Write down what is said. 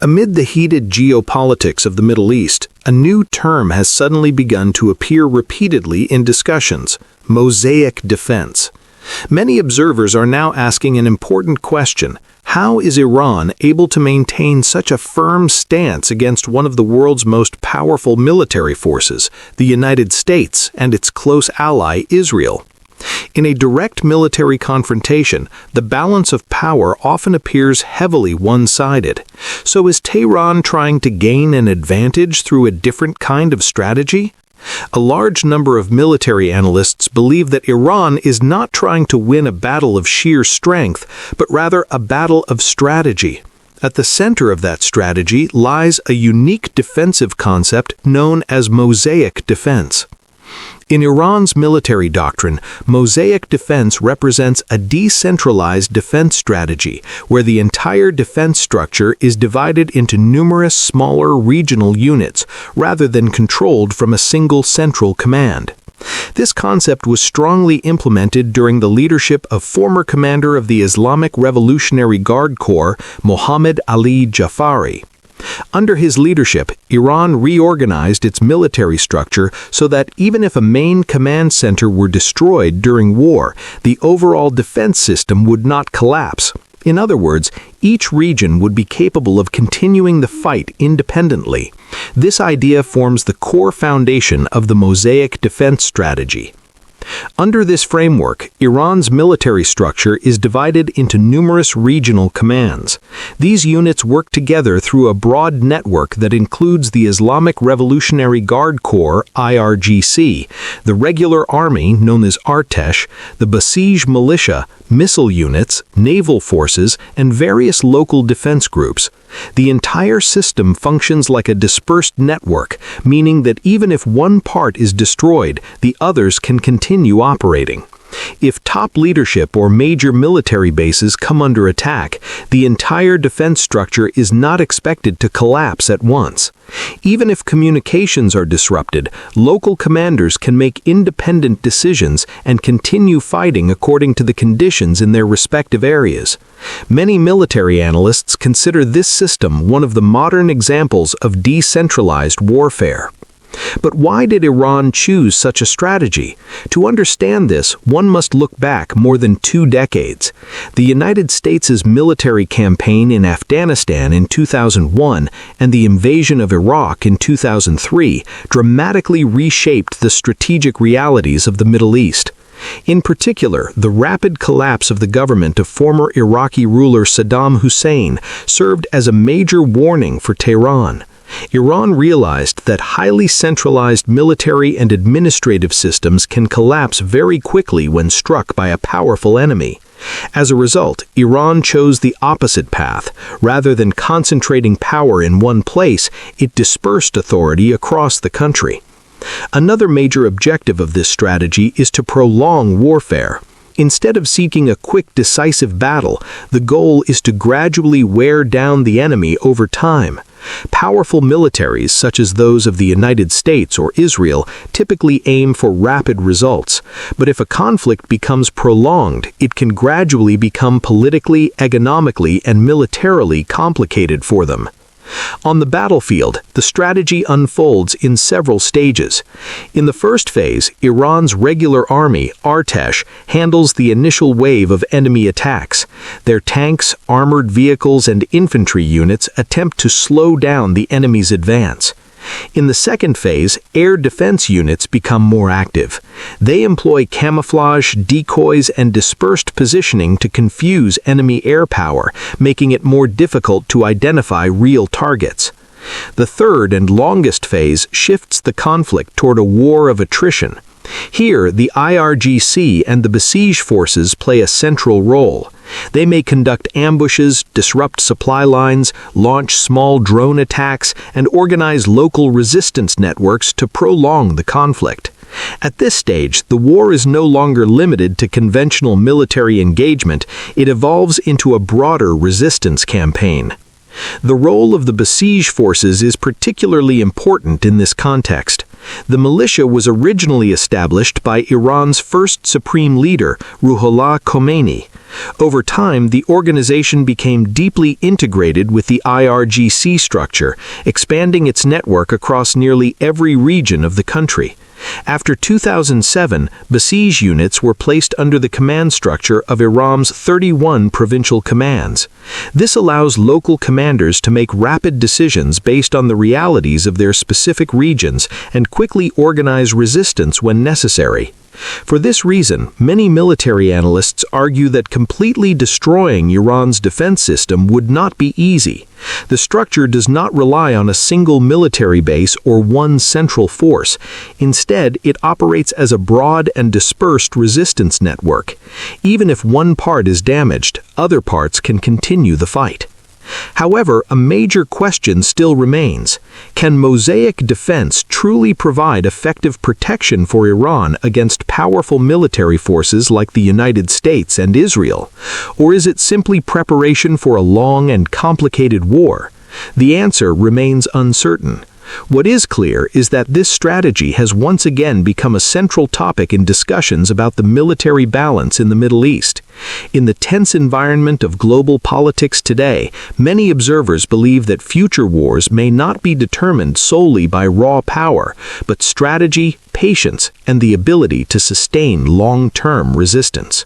Amid the heated geopolitics of the Middle East, a new term has suddenly begun to appear repeatedly in discussions: Mosaic Defense. Many observers are now asking an important question: how is Iran able to maintain such a firm stance against one of the world's most powerful military forces, the United States, and its close ally, Israel? In a direct military confrontation, the balance of power often appears heavily one-sided. So is Tehran trying to gain an advantage through a different kind of strategy? A large number of military analysts believe that Iran is not trying to win a battle of sheer strength, but rather a battle of strategy. At the center of that strategy lies a unique defensive concept known as Mosaic Defense. In Iran's military doctrine, Mosaic Defense represents a decentralized defense strategy, where the entire defense structure is divided into numerous smaller regional units, rather than controlled from a single central command. This concept was strongly implemented during the leadership of former commander of the Islamic Revolutionary Guard Corps, Mohammad Ali Jafari. Under his leadership, Iran reorganized its military structure so that even if a main command center were destroyed during war, the overall defense system would not collapse. In other words, each region would be capable of continuing the fight independently. This idea forms the core foundation of the Mosaic Defense strategy. Under this framework, Iran's military structure is divided into numerous regional commands. These units work together through a broad network that includes the Islamic Revolutionary Guard Corps (IRGC), the regular army known as Artesh, the Basij militia, missile units, naval forces, and various local defense groups. The entire system functions like a dispersed network, meaning that even if one part is destroyed, the others can continue operating. If top leadership or major military bases come under attack, the entire defense structure is not expected to collapse at once. Even if communications are disrupted, local commanders can make independent decisions and continue fighting according to the conditions in their respective areas. Many military analysts consider this system one of the modern examples of decentralized warfare. But why did Iran choose such a strategy? To understand this, one must look back more than 2 decades. The United States' military campaign in Afghanistan in 2001 and the invasion of Iraq in 2003 dramatically reshaped the strategic realities of the Middle East. In particular, the rapid collapse of the government of former Iraqi ruler Saddam Hussein served as a major warning for Tehran. Iran realized that highly centralized military and administrative systems can collapse very quickly when struck by a powerful enemy. As a result, Iran chose the opposite path. Rather than concentrating power in one place, it dispersed authority across the country. Another major objective of this strategy is to prolong warfare. Instead of seeking a quick, decisive battle, the goal is to gradually wear down the enemy over time. Powerful militaries, such as those of the United States or Israel, typically aim for rapid results. But if a conflict becomes prolonged, it can gradually become politically, economically, and militarily complicated for them. On the battlefield, the strategy unfolds in several stages. In the first phase, Iran's regular army, Artesh, handles the initial wave of enemy attacks. Their tanks, armored vehicles, and infantry units attempt to slow down the enemy's advance. In the second phase, air defense units become more active. They employ camouflage, decoys, and dispersed positioning to confuse enemy air power, making it more difficult to identify real targets. The third and longest phase shifts the conflict toward a war of attrition. Here, the IRGC and the Basij forces play a central role. They may conduct ambushes, disrupt supply lines, launch small drone attacks, and organize local resistance networks to prolong the conflict. At this stage, the war is no longer limited to conventional military engagement. It evolves into a broader resistance campaign. The role of the Basij forces is particularly important in this context. The militia was originally established by Iran's first supreme leader, Ruhollah Khomeini. Over time, the organization became deeply integrated with the IRGC structure, expanding its network across nearly every region of the country. After 2007, Basij units were placed under the command structure of Iran's 31 provincial commands. This allows local commanders to make rapid decisions based on the realities of their specific regions and quickly organize resistance when necessary. For this reason, many military analysts argue that completely destroying Iran's defense system would not be easy. The structure does not rely on a single military base or one central force. Instead, it operates as a broad and dispersed resistance network. Even if one part is damaged, other parts can continue the fight. However, a major question still remains. Can Mosaic Defense truly provide effective protection for Iran against powerful military forces like the United States and Israel? Or is it simply preparation for a long and complicated war? The answer remains uncertain. What is clear is that this strategy has once again become a central topic in discussions about the military balance in the Middle East. In the tense environment of global politics today, many observers believe that future wars may not be determined solely by raw power, but strategy, patience, and the ability to sustain long-term resistance.